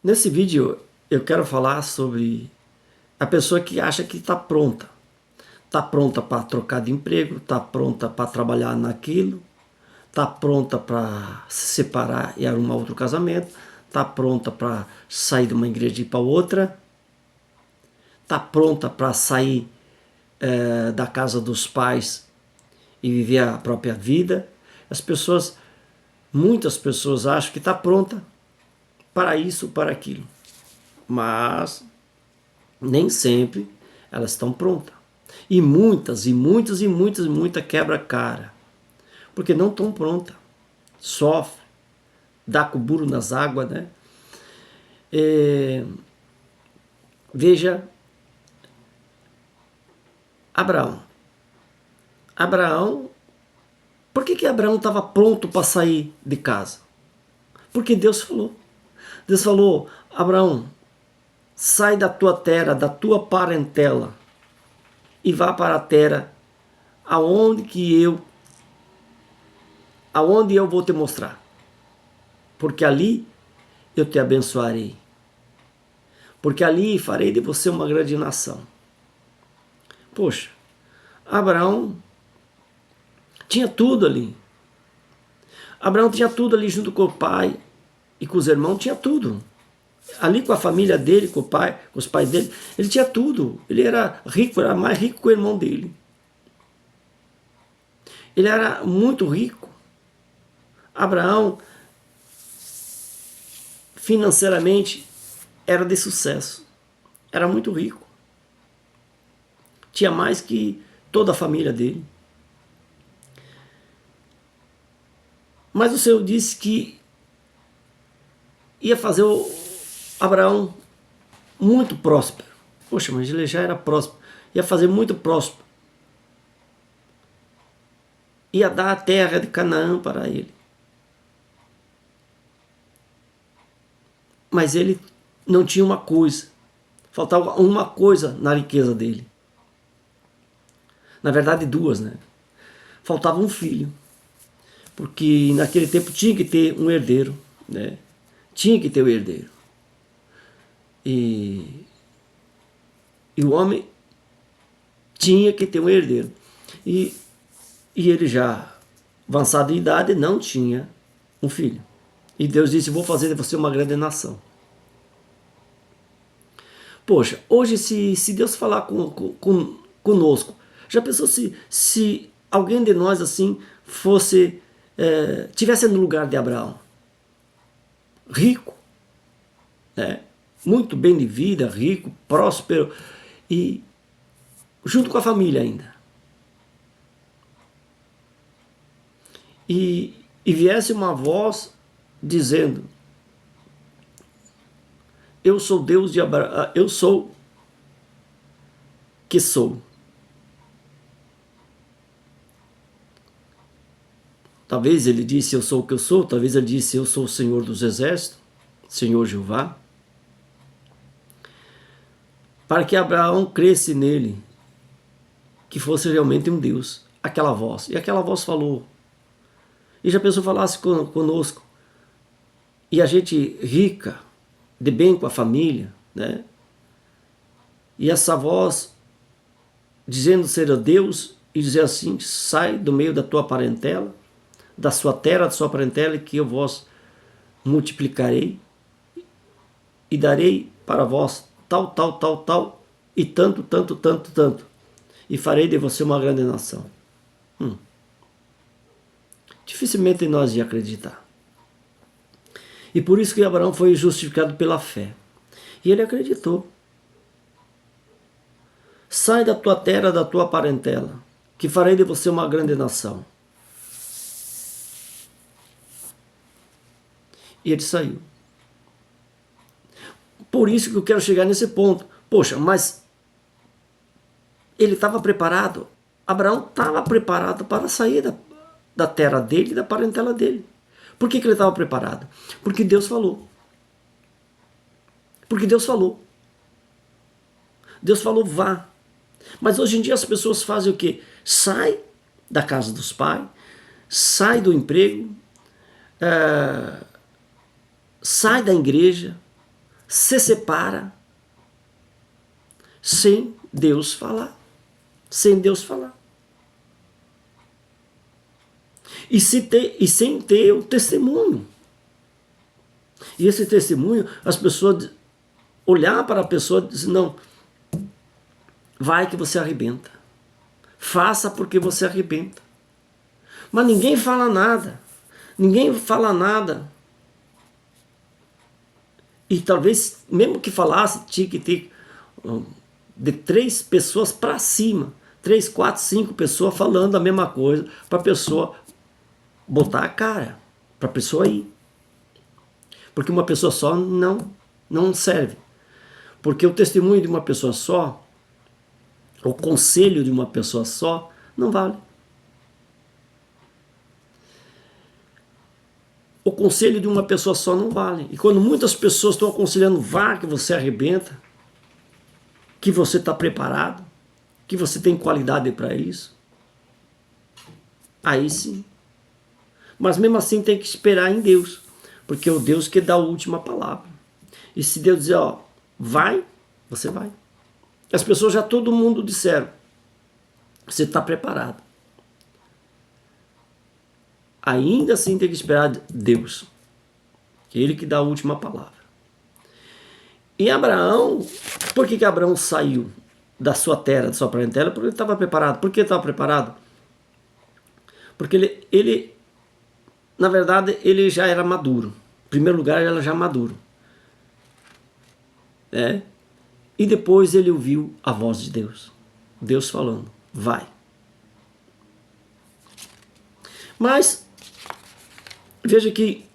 Nesse vídeo eu quero falar sobre a pessoa que acha que está pronta. Está pronta para trocar de emprego, está pronta para trabalhar naquilo, está pronta para se separar e arrumar outro casamento, está pronta para sair de uma igreja e ir para outra, está pronta para sair da casa dos pais e viver a própria vida. Muitas pessoas acham que está pronta para isso, para aquilo, mas nem sempre elas estão prontas. E muita quebra-cara, porque não estão prontas. Sofre, dá com burro nas águas, né? Veja Abraão. Por que Abraão estava pronto para sair de casa? Porque Deus falou. Deus falou: Abraão, sai da tua terra, da tua parentela, e vá para a terra aonde eu vou te mostrar. Porque ali eu te abençoarei. Porque ali farei de você uma grande nação. Poxa, Abraão tinha tudo ali. Abraão tinha tudo ali junto com o pai e com os irmãos, tinha tudo. Ali com a família dele, com o pai, com os pais dele, ele tinha tudo. Ele era rico, era mais rico que o irmão dele. Ele era muito rico. Abraão, financeiramente, era de sucesso. Era muito rico. Tinha mais que toda a família dele. Mas o Senhor disse que ia fazer o Abraão muito próspero. Poxa, mas ele já era próspero. Ia fazer muito próspero. Ia dar a terra de Canaã para ele. Mas ele não tinha uma coisa. Faltava uma coisa na riqueza dele. Na verdade, duas, né? Faltava um filho. Porque naquele tempo tinha que ter um herdeiro, né? Tinha que ter um herdeiro. E o homem tinha que ter um herdeiro. E ele já, avançado em idade, não tinha um filho. E Deus disse: vou fazer de você uma grande nação. Poxa, hoje se Deus falar conosco, já pensou se alguém de nós assim fosse, tivesse no lugar de Abraão? Rico, né? Muito bem de vida, rico, próspero e junto com a família ainda. E viesse uma voz dizendo: eu sou Deus de Abraão, eu sou que sou. Talvez ele disse: eu sou o que eu sou. Talvez ele disse: eu sou o Senhor dos Exércitos, Senhor Jeová. Para que Abraão cresce nele, que fosse realmente um Deus. Aquela voz. E aquela voz falou. E já pensou falasse conosco, e a gente rica, de bem com a família, né? E essa voz dizendo ser Deus e dizer assim: sai do meio da tua parentela, da sua terra, da sua parentela, que eu vos multiplicarei e darei para vós tal, tal, tal, tal, e tanto, tanto, tanto, tanto, e farei de você uma grande nação. Dificilmente nós ia acreditar. E por isso que Abraão foi justificado pela fé. E ele acreditou. Sai da tua terra, da tua parentela, que farei de você uma grande nação. E ele saiu. Por isso que eu quero chegar nesse ponto. Poxa, mas ele estava preparado. Abraão estava preparado para sair da terra dele e da parentela dele. Por que ele estava preparado? Porque Deus falou. Porque Deus falou. Deus falou: vá. Mas hoje em dia as pessoas fazem o quê? Sai da casa dos pais, sai do emprego, sai da igreja, se separa sem Deus falar. Sem Deus falar. E sem ter o testemunho. E esse testemunho, as pessoas olhar para a pessoa e dizer, não, vai que você arrebenta. Faça porque você arrebenta. Mas ninguém fala nada. Ninguém fala nada. E talvez, mesmo que falasse, tinha que ter de 3 pessoas para cima. 3, 4, 5 pessoas falando a mesma coisa para a pessoa botar a cara. Para a pessoa ir. Porque uma pessoa só não serve. Porque o testemunho de uma pessoa só, o conselho de uma pessoa só, não vale. O conselho de uma pessoa só não vale. E quando muitas pessoas estão aconselhando, vá que você arrebenta, que você está preparado, que você tem qualidade para isso, aí sim. Mas mesmo assim tem que esperar em Deus, porque é o Deus que dá a última palavra. E se Deus dizer, ó, vai, você vai. As pessoas já todo mundo disseram, você está preparado. Ainda assim tem que esperar Deus, que é Ele que dá a última palavra. E Abraão, por que Abraão saiu da sua terra, da sua parentela? Porque ele estava preparado. Por que estava preparado? Porque ele, na verdade, ele já era maduro. Em primeiro lugar, ele era já maduro. E depois ele ouviu a voz de Deus. Deus falando, vai. Mas, veja que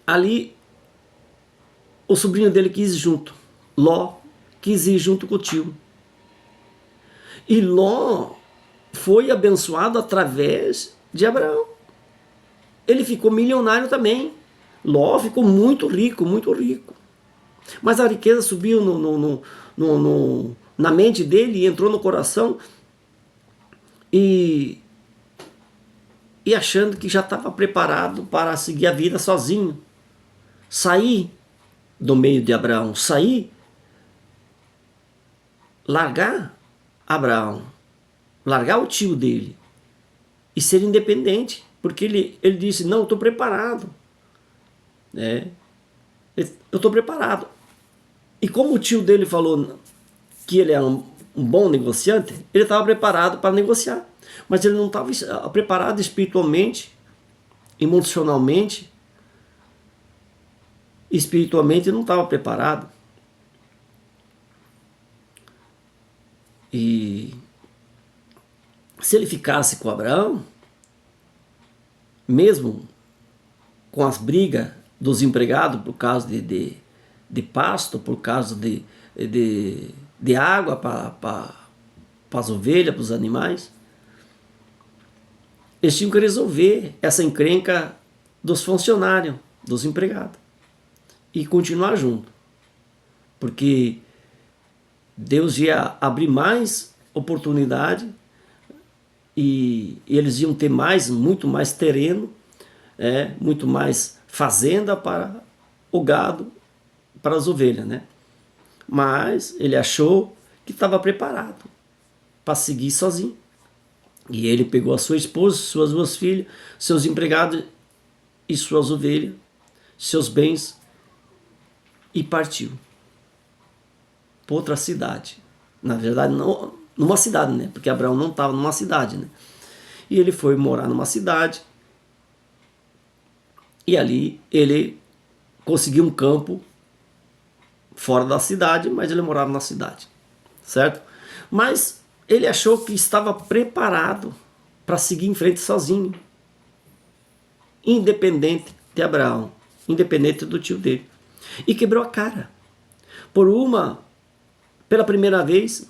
ali o sobrinho dele quis ir junto. Ló quis ir junto com o tio. E Ló foi abençoado através de Abraão. Ele ficou milionário também. Ló ficou muito rico, muito rico. Mas a riqueza subiu na mente dele e entrou no coração e achando que já estava preparado para seguir a vida sozinho. Sair do meio de Abraão, largar Abraão, largar o tio dele e ser independente, porque ele disse, não, eu estou preparado. Eu estou preparado. E como o tio dele falou que ele era um bom negociante, ele estava preparado para negociar. Mas ele não estava preparado espiritualmente, emocionalmente. Espiritualmente ele não estava preparado. E se ele ficasse com Abraão, mesmo com as brigas dos empregados por causa de pasto, por causa de água para as ovelhas, para os animais, eles tinham que resolver essa encrenca dos funcionários, dos empregados, e continuar junto. Porque Deus ia abrir mais oportunidade e eles iam ter muito mais terreno, muito mais fazenda para o gado, para as ovelhas, né? Mas ele achou que estava preparado para seguir sozinho. E ele pegou a sua esposa, suas 2 filhas, seus empregados e suas ovelhas, seus bens, e partiu para outra cidade. Na verdade, não, numa cidade, né? Porque Abraão não estava numa cidade, né? E ele foi morar numa cidade. E ali ele conseguiu um campo fora da cidade, mas ele morava na cidade, certo? Mas ele achou que estava preparado para seguir em frente sozinho, independente de Abraão, independente do tio dele. E quebrou a cara. Pela primeira vez,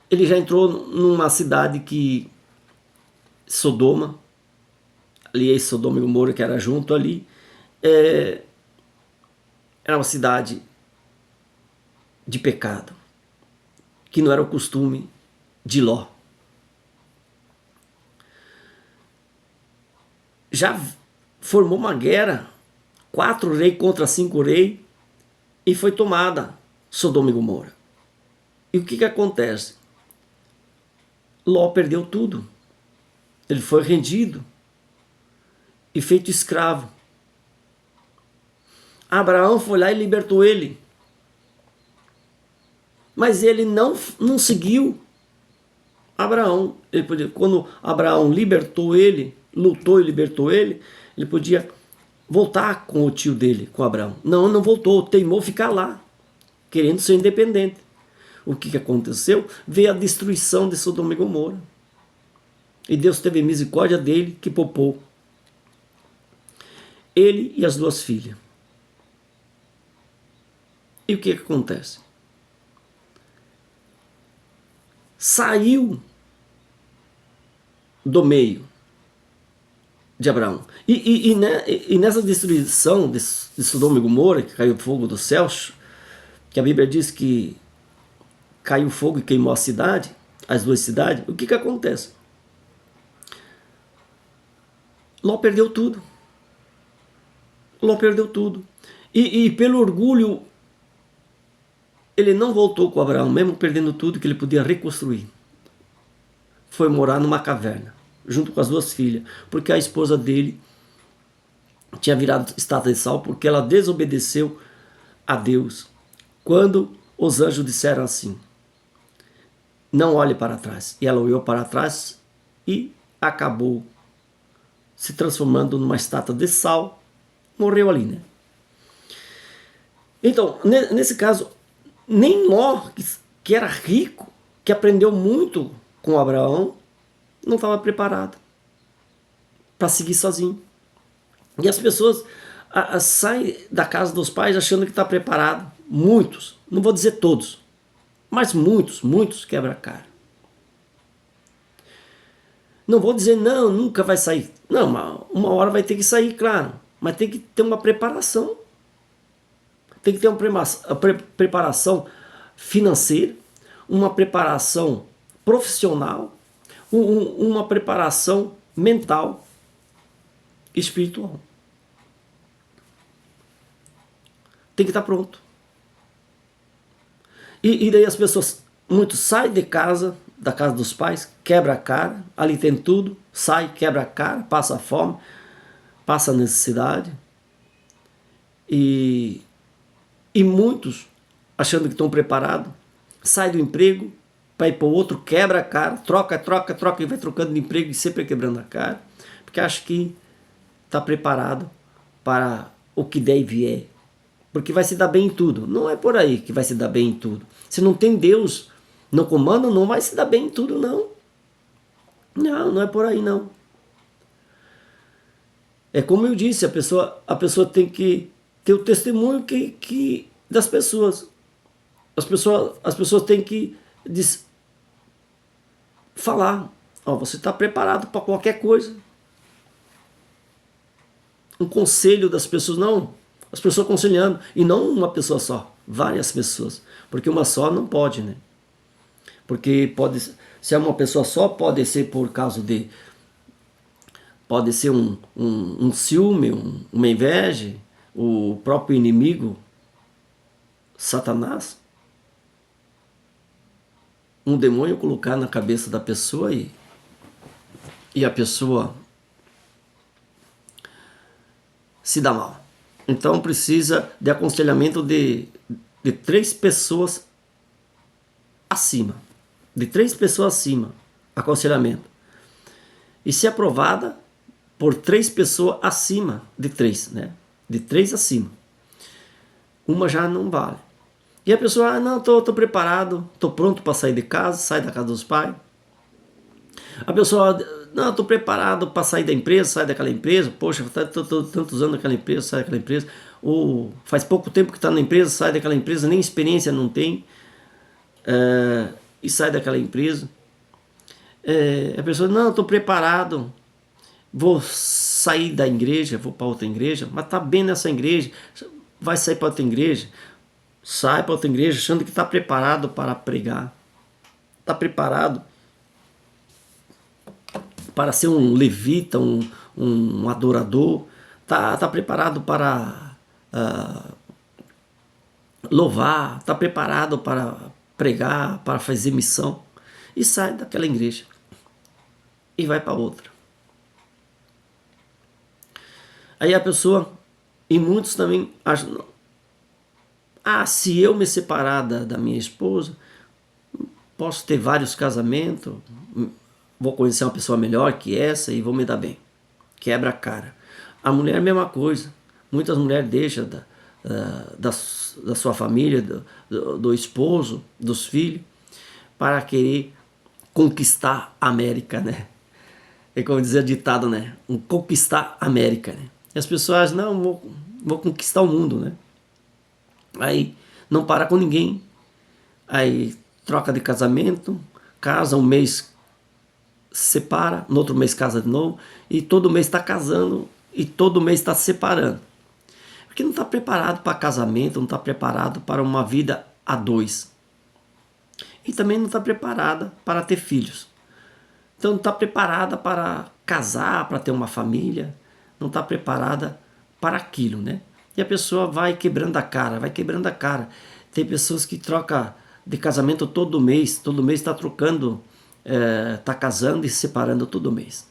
ele já entrou numa cidade que Sodoma, ali Sodoma e Gomorra, que era junto ali, era uma cidade de pecado, que não era o costume de Ló. Já formou uma guerra, 4 reis contra 5 reis, e foi tomada Sodoma e Gomorra. E o que acontece? Ló perdeu tudo. Ele foi rendido e feito escravo. Abraão foi lá e libertou ele. Mas ele não seguiu Abraão. Quando Abraão libertou ele, lutou e libertou ele, ele podia voltar com o tio dele, com Abraão. Não voltou, teimou ficar lá, querendo ser independente. O que aconteceu? Veio a destruição de Sodoma e Gomorra. E Deus teve misericórdia dele, que poupou ele e as 2 filhas. E o que acontece? Saiu do meio de Abraão. E nessa destruição de Sodoma e Gomorra, que caiu fogo do céu, que a Bíblia diz que caiu fogo e queimou a cidade, as 2 cidades, o que acontece? Ló perdeu tudo. Ló perdeu tudo. E pelo orgulho, ele não voltou com Abraão, mesmo perdendo tudo que ele podia reconstruir. Foi morar numa caverna, junto com as 2 filhas, porque a esposa dele tinha virado estátua de sal, porque ela desobedeceu a Deus. Quando os anjos disseram assim, não olhe para trás. E ela olhou para trás e acabou se transformando numa estátua de sal, morreu ali, né? Então, nesse caso, nem Ló, que era rico, que aprendeu muito com Abraão, não estava preparado para seguir sozinho. E as pessoas saem da casa dos pais achando que está preparado. Muitos, não vou dizer todos, mas muitos quebra a cara. Não vou dizer, não, nunca vai sair. Não, uma hora vai ter que sair, claro. Mas tem que ter uma preparação. Tem que ter uma preparação financeira, uma preparação profissional, uma preparação mental, espiritual. Tem que estar pronto. E daí as pessoas, muitos saem de casa, da casa dos pais, quebra a cara, ali tem tudo, sai, quebra a cara, passa fome, passa necessidade. E muitos, achando que estão preparados, saem do emprego para ir para o outro, quebra a cara, troca, e vai trocando de emprego e sempre quebrando a cara, porque acha que está preparado para o que der e vier, porque vai se dar bem em tudo. Não é por aí que vai se dar bem em tudo. Se não tem Deus no comando, não vai se dar bem em tudo, não. Não é por aí, não. É como eu disse, a pessoa tem que ter o testemunho das pessoas. As pessoas têm que falar, você está preparado para qualquer coisa. Um conselho das pessoas, não, as pessoas aconselhando, e não uma pessoa só, várias pessoas, porque uma só não pode, né? Porque se é uma pessoa só, pode ser por causa pode ser um ciúme, uma inveja, o próprio inimigo, Satanás, um demônio colocar na cabeça da pessoa e a pessoa se dá mal. Então precisa de aconselhamento de 3 pessoas acima. De 3 pessoas acima, aconselhamento. E se aprovada por 3 pessoas acima de 3, né? De 3 acima. Uma já não vale. E a pessoa, não, tô preparado, tô pronto para sair de casa, sai da casa dos pais. A pessoa, não, tô preparado para sair da empresa, sai daquela empresa, poxa, tô tantos anos naquela empresa, sai daquela empresa. Ou faz pouco tempo que está na empresa, sai daquela empresa, nem experiência não tem, e sai daquela empresa. A pessoa, não, tô preparado, vou sair da igreja, vou para outra igreja, mas tá bem nessa igreja, vai sair para outra igreja, sai para outra igreja achando que está preparado para pregar, está preparado para ser um levita, um adorador, tá preparado para louvar, está preparado para pregar, para fazer missão, e sai daquela igreja e vai para outra. Aí a pessoa, e muitos também acham, se eu me separar da minha esposa, posso ter vários casamentos, vou conhecer uma pessoa melhor que essa e vou me dar bem. Quebra a cara. A mulher é a mesma coisa. Muitas mulheres deixam da sua família, do esposo, dos filhos, para querer conquistar a América, né? É como dizia ditado, né? Conquistar a América, né? E as pessoas, não, vou conquistar o mundo, né? Aí não para com ninguém. Aí troca de casamento, casa um mês, se separa, no outro mês casa de novo, e todo mês está casando, e todo mês está se separando. Porque não está preparado para casamento, não está preparado para uma vida a dois. E também não está preparada para ter filhos. Então não está preparada para casar, para ter uma família, não está preparada para aquilo, né? E a pessoa vai quebrando a cara, vai quebrando a cara. Tem pessoas que trocam de casamento todo mês está trocando, está casando e se separando todo mês.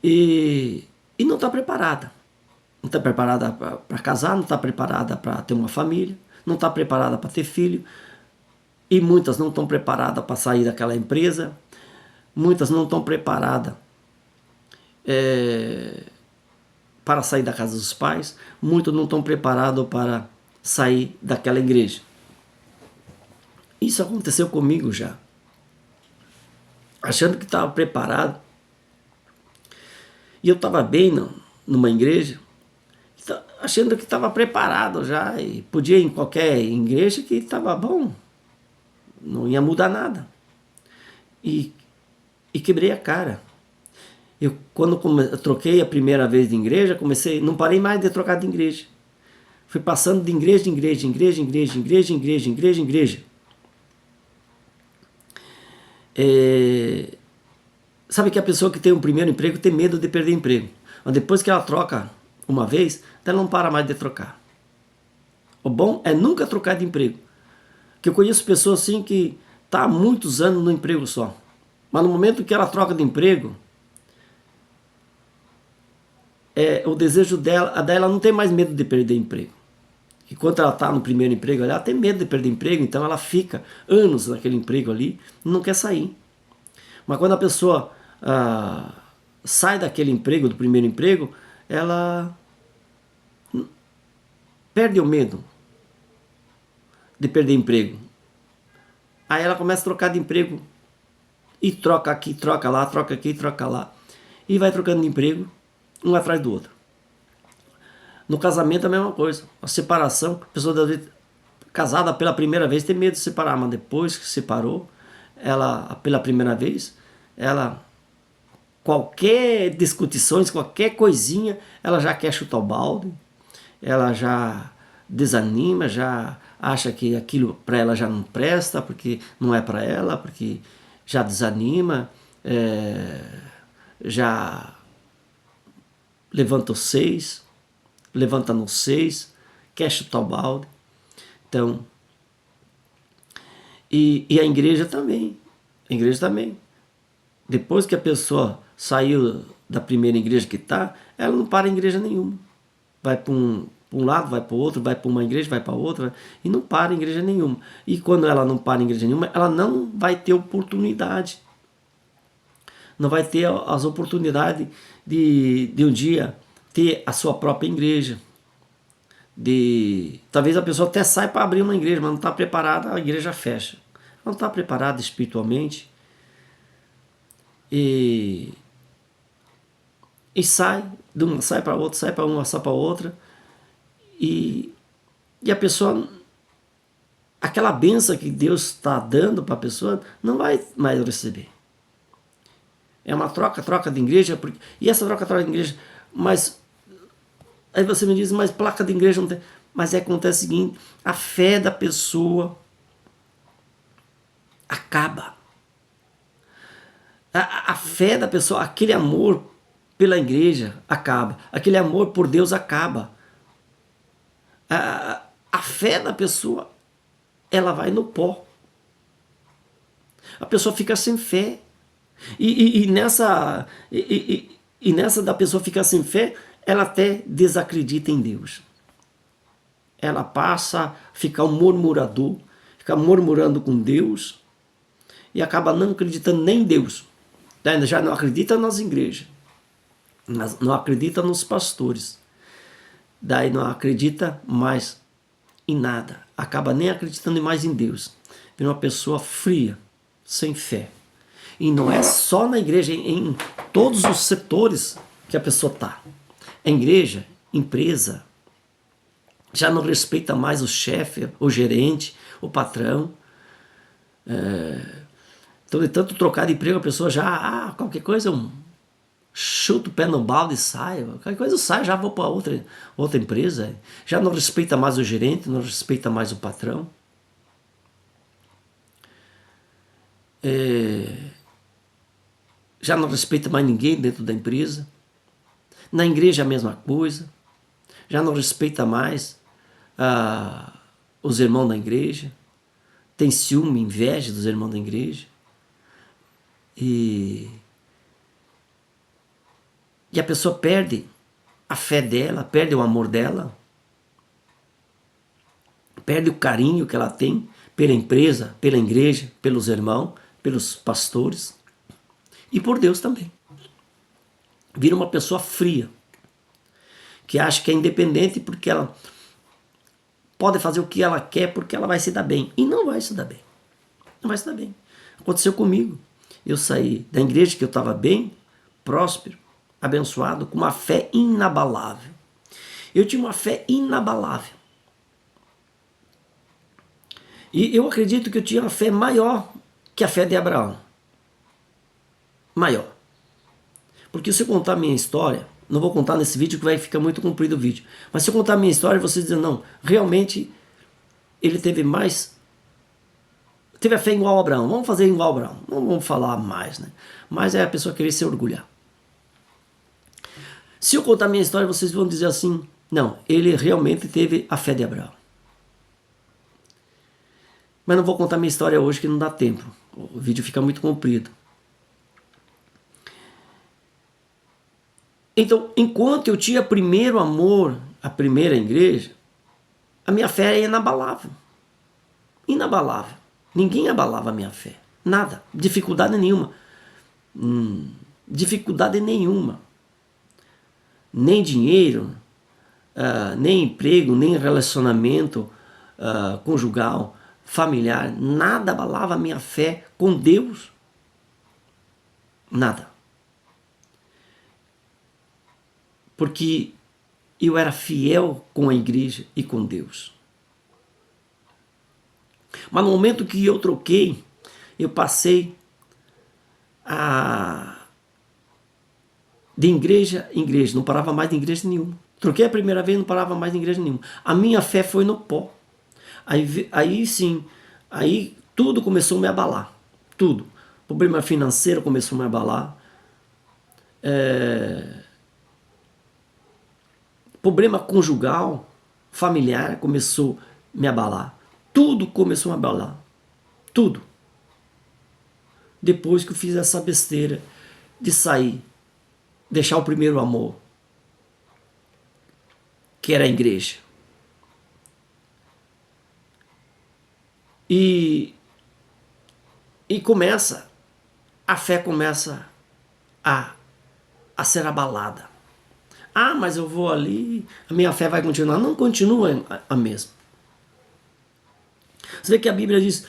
E não está preparada. Não está preparada para casar, não está preparada para ter uma família, não está preparada para ter filho. E muitas não estão preparadas para sair daquela empresa, muitas não estão preparadas para sair da casa dos pais, muitos não estão preparados para sair daquela igreja. Isso aconteceu comigo já. Achando que estava preparado. E eu estava bem numa igreja, achando que estava preparado já, e podia ir em qualquer igreja que estava bom, não ia mudar nada. E quebrei a cara. Quando eu troquei a primeira vez de igreja, não parei mais de trocar de igreja. Fui passando de igreja em igreja, igreja em igreja, igreja em igreja, igreja em igreja. Sabe que a pessoa que tem um primeiro emprego tem medo de perder emprego. Mas depois que ela troca uma vez, ela não para mais de trocar. O bom é nunca trocar de emprego. Porque eu conheço pessoas assim que estão há muitos anos no emprego só. Mas no momento que ela troca de emprego, o desejo dela não tem mais medo de perder emprego. Enquanto ela está no primeiro emprego, ela tem medo de perder emprego, então ela fica anos naquele emprego ali e não quer sair. Mas quando a pessoa sai daquele emprego, do primeiro emprego, ela perde o medo de perder emprego. Aí ela começa a trocar de emprego e troca aqui, troca lá, troca aqui, troca lá. E vai trocando de emprego, um atrás do outro. No casamento é a mesma coisa. A separação, a pessoa casada pela primeira vez tem medo de se separar, mas depois que se separou, ela, pela primeira vez, qualquer discussões, qualquer coisinha, ela já quer chutar o balde, ela já desanima, já acha que aquilo para ela já não presta, porque não é para ela, porque já desanima, já levanta os 6, levanta no 6, quer chutar o balde. Então, e a igreja também. A igreja também. Depois que a pessoa saiu da primeira igreja que está, ela não para em igreja nenhuma. Vai para um lado, vai para o outro, vai para uma igreja, vai para outra, e não para em igreja nenhuma. E quando ela não para em igreja nenhuma, ela não vai ter oportunidade. Não vai ter as oportunidades de um dia ter a sua própria igreja. Talvez a pessoa até saia para abrir uma igreja, mas não está preparada, a igreja fecha. Não está preparada espiritualmente. E sai de uma, sai para outra, sai para uma, sai para outra. E a pessoa, aquela bênção que Deus está dando para a pessoa, não vai mais receber. É uma troca de igreja, e essa troca de igreja, mas aí você me diz, mas placa de igreja não tem. Mas acontece o seguinte, a fé da pessoa acaba. A fé da pessoa, aquele amor pela igreja acaba. Aquele amor por Deus acaba. A fé da pessoa, ela vai no pó. A pessoa fica sem fé. E nessa da pessoa ficar sem fé, ela até desacredita em Deus. Ela passa a ficar um murmurador, fica murmurando com Deus e acaba não acreditando nem em Deus. Já não acredita nas igrejas, não acredita nos pastores, daí não acredita mais em nada, acaba nem acreditando mais em Deus. Vira uma pessoa fria, sem fé. E não é só na igreja, em todos os setores que a pessoa está. A igreja, empresa, já não respeita mais o chefe, o gerente, o patrão. Então, de tanto trocar de emprego, a pessoa já, qualquer coisa, chuta o pé no balde e sai. Qualquer coisa eu saio, já vou para outra empresa. Já não respeita mais o gerente, não respeita mais o patrão. Já não respeita mais ninguém dentro da empresa. Na igreja a mesma coisa. Já não respeita mais os irmãos da igreja. Tem ciúme, inveja dos irmãos da igreja. E a pessoa perde a fé dela, perde o amor dela, perde o carinho que ela tem pela empresa, pela igreja, pelos irmãos, pelos pastores e por Deus também. Vira uma pessoa fria, que acha que é independente porque ela pode fazer o que ela quer porque ela vai se dar bem. E não vai se dar bem. Não vai se dar bem. Aconteceu comigo. Eu saí da igreja que eu estava bem, próspero, abençoado, com uma fé inabalável. Eu tinha uma fé inabalável. E eu acredito que eu tinha uma fé maior que a fé de Abraão. Maior. Porque se eu contar a minha história, não vou contar nesse vídeo que vai ficar muito comprido o vídeo, mas se eu contar a minha história, vocês dizem, não, realmente ele teve a fé igual a Abraão, vamos fazer igual a Abraão, não vamos falar mais, né? Mas é a pessoa querer se orgulhar. Se eu contar a minha história, vocês vão dizer assim, não, ele realmente teve a fé de Abraão. Mas não vou contar a minha história hoje que não dá tempo, o vídeo fica muito comprido. Então, enquanto eu tinha primeiro amor, a primeira igreja, a minha fé era inabalável. Inabalável. Ninguém abalava a minha fé. Nada. Dificuldade nenhuma. Dificuldade nenhuma. Nem dinheiro, nem emprego, nem relacionamento conjugal, familiar. Nada abalava a minha fé com Deus. Nada. Porque eu era fiel com a igreja e com Deus. Mas no momento que eu troquei, eu passei de igreja em igreja, não parava mais de igreja nenhuma. Troquei a primeira vez, não parava mais de igreja nenhuma. A minha fé foi no pó. Aí sim, aí tudo começou a me abalar. Tudo. Problema financeiro começou a me abalar. Problema conjugal, familiar começou a me abalar. Tudo começou a me abalar. Tudo. Depois que eu fiz essa besteira de sair, deixar o primeiro amor, que era a igreja. E a fé começa a ser abalada. Mas eu vou ali, a minha fé vai continuar. Não continua a mesma. Você vê que a Bíblia diz,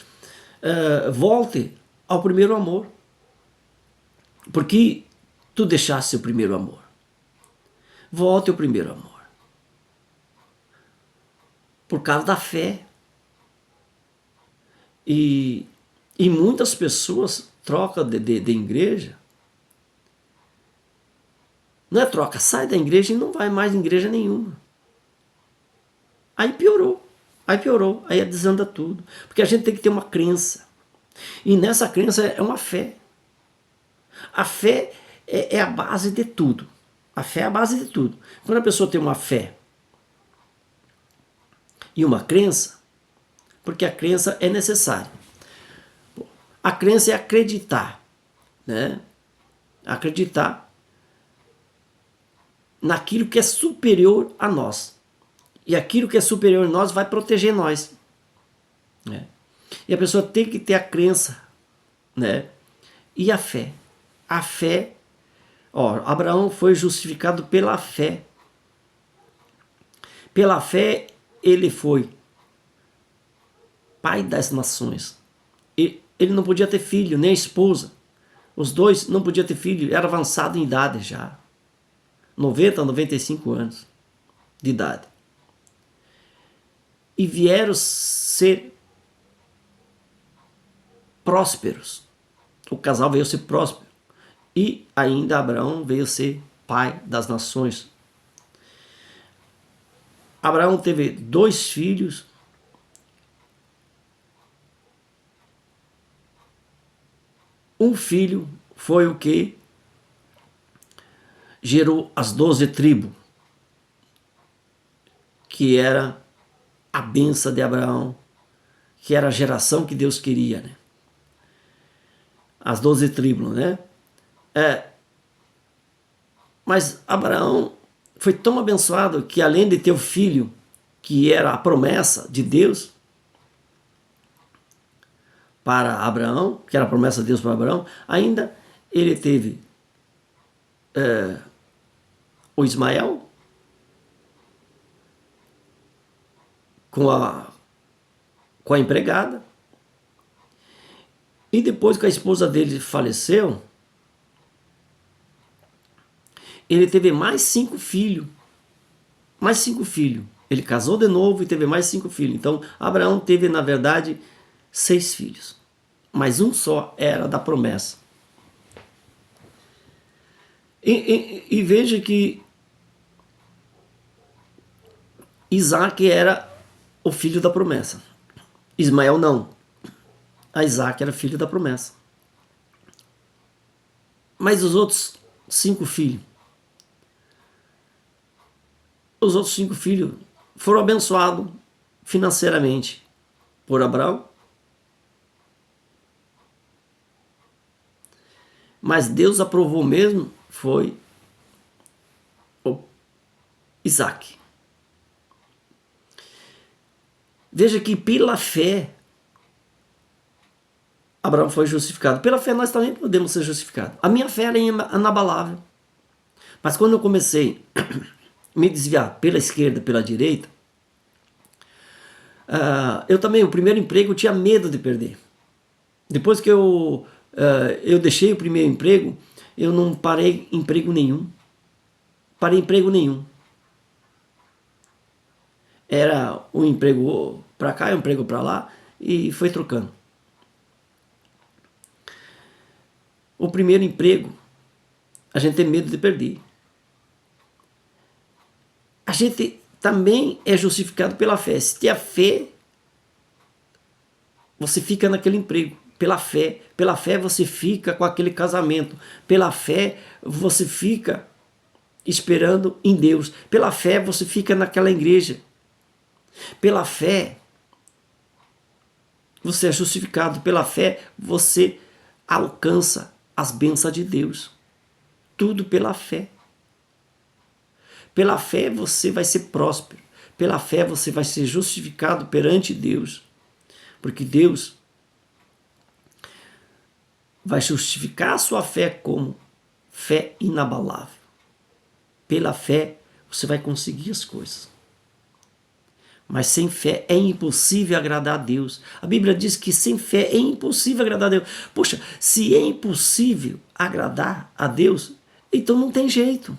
volte ao primeiro amor. Porque tu deixaste o primeiro amor. Volte ao primeiro amor. Por causa da fé. E muitas pessoas trocam de igreja. Não é troca, sai da igreja e não vai mais em igreja nenhuma. Aí piorou, aí desanda tudo. Porque a gente tem que ter uma crença. E nessa crença é uma fé. A fé é a base de tudo. A fé é a base de tudo. Quando a pessoa tem uma fé e uma crença, porque a crença é necessária. A crença é acreditar, né? Acreditar naquilo que é superior a nós. E aquilo que é superior a nós vai proteger nós, né? E a pessoa tem que ter a crença, né? E a fé. A fé, ó, Abraão foi justificado pela fé. Pela fé ele foi pai das nações. Ele não podia ter filho, nem esposa. Os dois não podiam ter filho, era avançado em idade já. 90 a 95 anos de idade. E vieram ser prósperos. O casal veio ser próspero. E ainda Abraão veio ser pai das nações. Abraão teve 2 filhos. Um filho foi o que gerou as 12 tribos, que era a bênção de Abraão, que era a geração que Deus queria, né? As 12 tribos, né? Mas Abraão foi tão abençoado que, além de ter o filho, que era a promessa de Deus para Abraão, que era a promessa de Deus para Abraão, ainda ele teve o Ismael com a empregada, e depois que a esposa dele faleceu, ele teve mais 5 filhos. Mais 5 filhos. Ele casou de novo e teve mais 5 filhos. Então, Abraão teve, na verdade, 6 filhos. Mas um só era da promessa. E veja que Isaac era o filho da promessa. Ismael não. A Isaac era filho da promessa. Mas os outros 5 filhos, foram abençoados financeiramente por Abraão. Mas Deus aprovou mesmo foi o Isaac. Veja que pela fé Abraão foi justificado. Pela fé nós também podemos ser justificados. A minha fé era inabalável. Mas quando eu comecei a me desviar pela esquerda, pela direita, eu também, o primeiro emprego, eu tinha medo de perder. Depois que eu deixei o primeiro emprego, eu não parei emprego nenhum. Parei emprego nenhum. Era um emprego para cá, um emprego para lá, e foi trocando. O primeiro emprego, a gente tem medo de perder. A gente também é justificado pela fé. Se tem a fé, você fica naquele emprego. Pela fé você fica com aquele casamento. Pela fé você fica esperando em Deus. Pela fé você fica naquela igreja. Pela fé você é justificado. Pela fé você alcança as bênçãos de Deus. Tudo pela fé. Pela fé você vai ser próspero. Pela fé você vai ser justificado perante Deus. Porque Deus vai justificar a sua fé como fé inabalável. Pela fé você vai conseguir as coisas. Mas sem fé é impossível agradar a Deus. A Bíblia diz que sem fé é impossível agradar a Deus. Poxa, se é impossível agradar a Deus, então não tem jeito.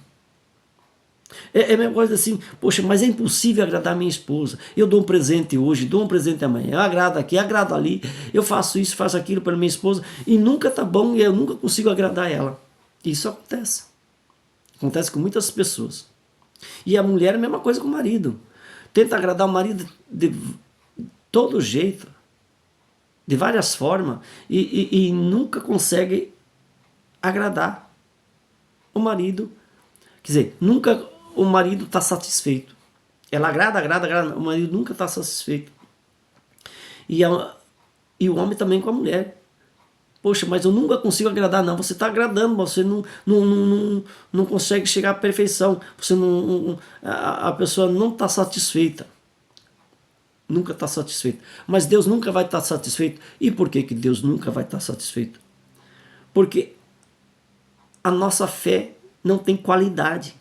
É a mesma coisa assim, poxa, mas é impossível agradar a minha esposa. Eu dou um presente hoje, dou um presente amanhã, eu agrado aqui, agrado ali, eu faço isso, faço aquilo para minha esposa e nunca tá bom e eu nunca consigo agradar ela. Isso acontece. Acontece com muitas pessoas. E a mulher é a mesma coisa com o marido. Tenta agradar o marido de todo jeito, de várias formas, e nunca consegue agradar o marido Quer dizer, nunca o marido está satisfeito. Ela agrada, o marido nunca está satisfeito. E o homem também com a mulher. Poxa, mas eu nunca consigo agradar. Não, você está agradando, você não consegue chegar à perfeição. Você a pessoa não está satisfeita. Nunca está satisfeita. Mas Deus nunca vai estar satisfeito. E por que Deus nunca vai estar satisfeito? Porque a nossa fé não tem qualidade.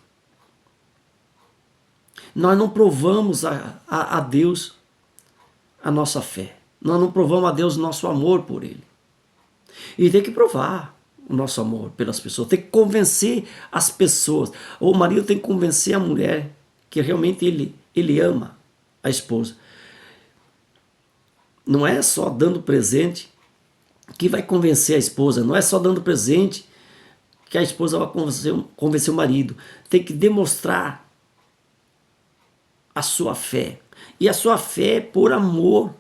Nós não provamos a Deus a nossa fé. Nós não provamos a Deus o nosso amor por Ele. E tem que provar o nosso amor pelas pessoas. Tem que convencer as pessoas. O marido tem que convencer a mulher que realmente ele ama a esposa. Não é só dando presente que vai convencer a esposa. Não é só dando presente que a esposa vai convencer o marido. Tem que demonstrar a sua fé. E a sua fé é por amor.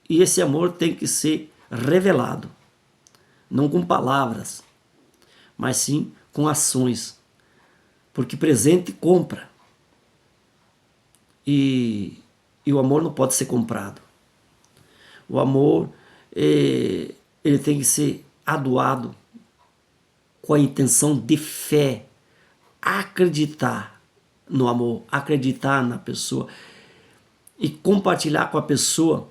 E esse amor tem que ser revelado. Não com palavras, mas sim com ações. Porque presente compra. E o amor não pode ser comprado. O amor, ele tem que ser adoado com a intenção de fé. Acreditar no amor, acreditar na pessoa e compartilhar com a pessoa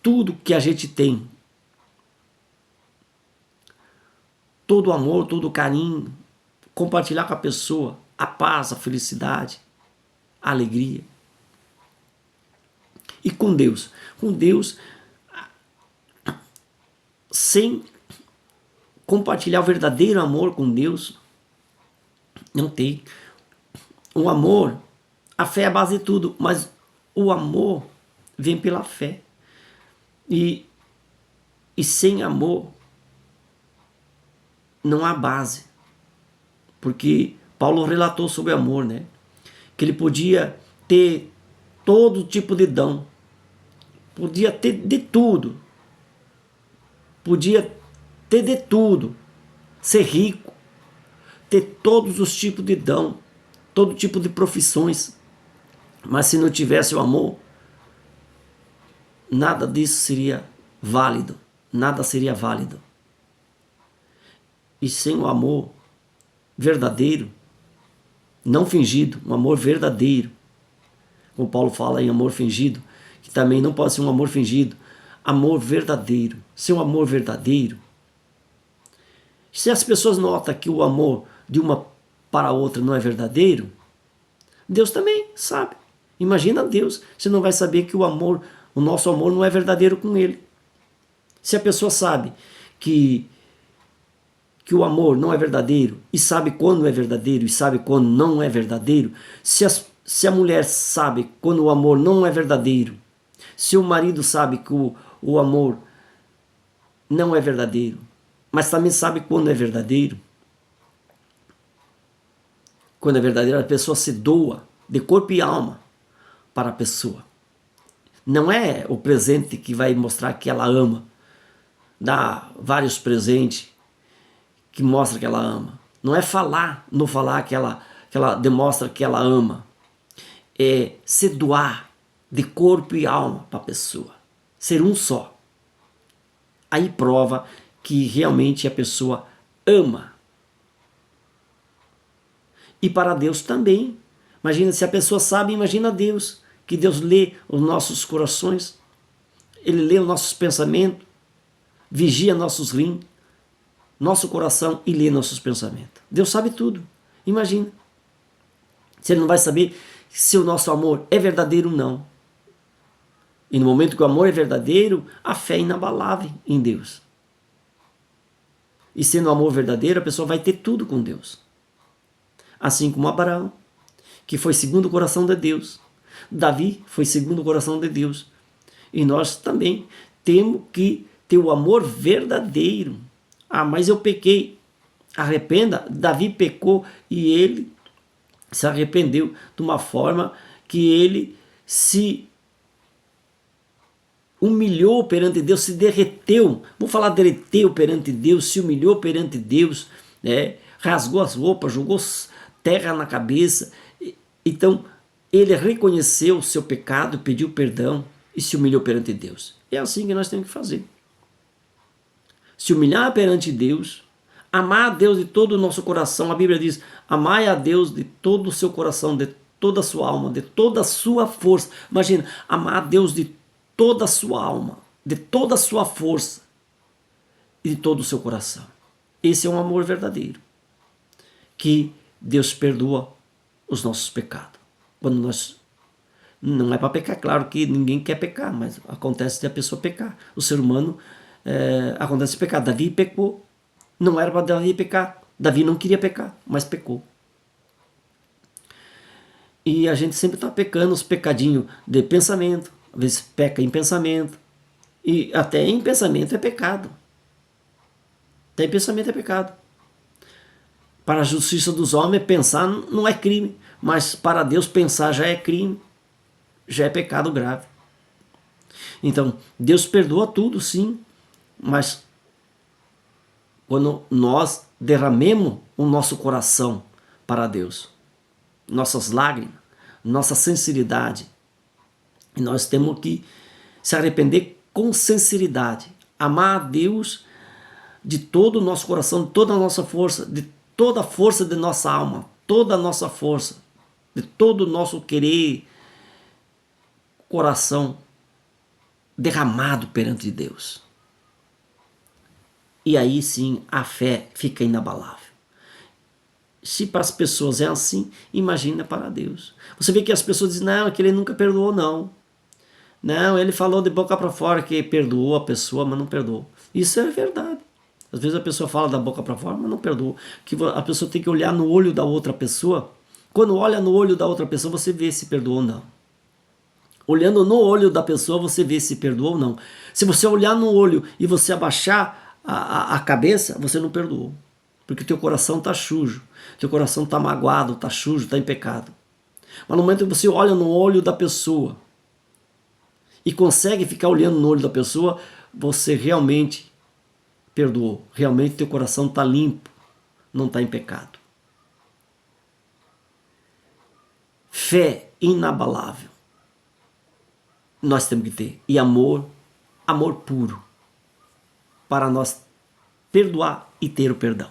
tudo que a gente tem. Todo o amor, todo o carinho, compartilhar com a pessoa a paz, a felicidade, a alegria. E com Deus? Com Deus, sem compartilhar o verdadeiro amor com Deus, não tem. O amor, a fé é a base de tudo, mas o amor vem pela fé. E sem amor não há base. Porque Paulo relatou sobre amor, né? Que ele podia ter todo tipo de dom. Podia ter de tudo. Podia ter de tudo. Ser rico. Ter todos os tipos de dom. Todo tipo de profissões. Mas se não tivesse o amor, nada disso seria válido. Nada seria válido. E sem o amor verdadeiro, não fingido, um amor verdadeiro, como Paulo fala em amor fingido, que também não pode ser um amor fingido, amor verdadeiro. Sem um amor verdadeiro, se as pessoas notam que o amor de uma para a outra não é verdadeiro, Deus também sabe. Imagina Deus, você não vai saber que o nosso amor não é verdadeiro com Ele. Se a pessoa sabe que o amor não é verdadeiro e sabe quando é verdadeiro e sabe quando não é verdadeiro, se a mulher sabe quando o amor não é verdadeiro, se o marido sabe que o amor não é verdadeiro, mas também sabe quando é verdadeiro, quando é verdadeiro, a pessoa se doa de corpo e alma para a pessoa. Não é o presente que vai mostrar que ela ama, dá vários presentes que mostra que ela ama. Não é falar, não falar que ela demonstra que ela ama. É se doar de corpo e alma para a pessoa. Ser um só. Aí prova que realmente a pessoa ama. E para Deus também. Imagina, se a pessoa sabe, imagina Deus. Que Deus lê os nossos corações. Ele lê os nossos pensamentos. Vigia nossos rins. Nosso coração e lê nossos pensamentos. Deus sabe tudo. Imagina. Se Ele não vai saber se o nosso amor é verdadeiro ou não. E no momento que o amor é verdadeiro, a fé é inabalável em Deus. E sendo o amor verdadeiro, a pessoa vai ter tudo com Deus. Assim como Abraão, que foi segundo o coração de Deus. Davi foi segundo o coração de Deus. E nós também temos que ter o amor verdadeiro. Ah, mas eu pequei. Arrependa. Davi pecou e ele se arrependeu de uma forma que ele se humilhou perante Deus, se derreteu, vou falar derreteu perante Deus, se humilhou perante Deus, né? Rasgou as roupas, jogou terra na cabeça. Então, ele reconheceu o seu pecado, pediu perdão e se humilhou perante Deus. É assim que nós temos que fazer. Se humilhar perante Deus, amar a Deus de todo o nosso coração. A Bíblia diz, amai a Deus de todo o seu coração, de toda a sua alma, de toda a sua força. Imagina, amar a Deus de toda a sua alma, de toda a sua força e de todo o seu coração. Esse é um amor verdadeiro, que Deus perdoa os nossos pecados. Quando nós... Não é para pecar, claro que ninguém quer pecar, mas acontece de a pessoa pecar. O ser humano, acontece de pecar. Davi pecou, não era para Davi pecar. Davi não queria pecar, mas pecou. E a gente sempre está pecando os pecadinhos de pensamento, às vezes peca em pensamento, e até em pensamento é pecado. Até em pensamento é pecado. Para a justiça dos homens, pensar não é crime, mas para Deus pensar já é crime, já é pecado grave. Então, Deus perdoa tudo, sim, mas quando nós derramemos o nosso coração para Deus, nossas lágrimas, nossa sinceridade, e nós temos que se arrepender com sinceridade, amar a Deus de todo o nosso coração, de toda a nossa força, de toda a força de nossa alma, toda a nossa força, de todo o nosso querer, coração derramado perante Deus. E aí sim a fé fica inabalável. Se para as pessoas é assim, imagina para Deus. Você vê que as pessoas dizem, não, que ele nunca perdoou, não. Não, ele falou de boca para fora que perdoou a pessoa, mas não perdoou. Isso é verdade. Às vezes a pessoa fala da boca para fora, mas não perdoou. Que a pessoa tem que olhar no olho da outra pessoa. Quando olha no olho da outra pessoa, você vê se perdoou ou não. Olhando no olho da pessoa, você vê se perdoou ou não. Se você olhar no olho e você abaixar a cabeça, você não perdoou. Porque teu coração está sujo. Teu coração está magoado, está sujo, está em pecado. Mas no momento que você olha no olho da pessoa e consegue ficar olhando no olho da pessoa, você realmente perdoou. Realmente teu coração está limpo, não está em pecado. Fé inabalável nós temos que ter. E amor puro, para nós perdoar e ter o perdão.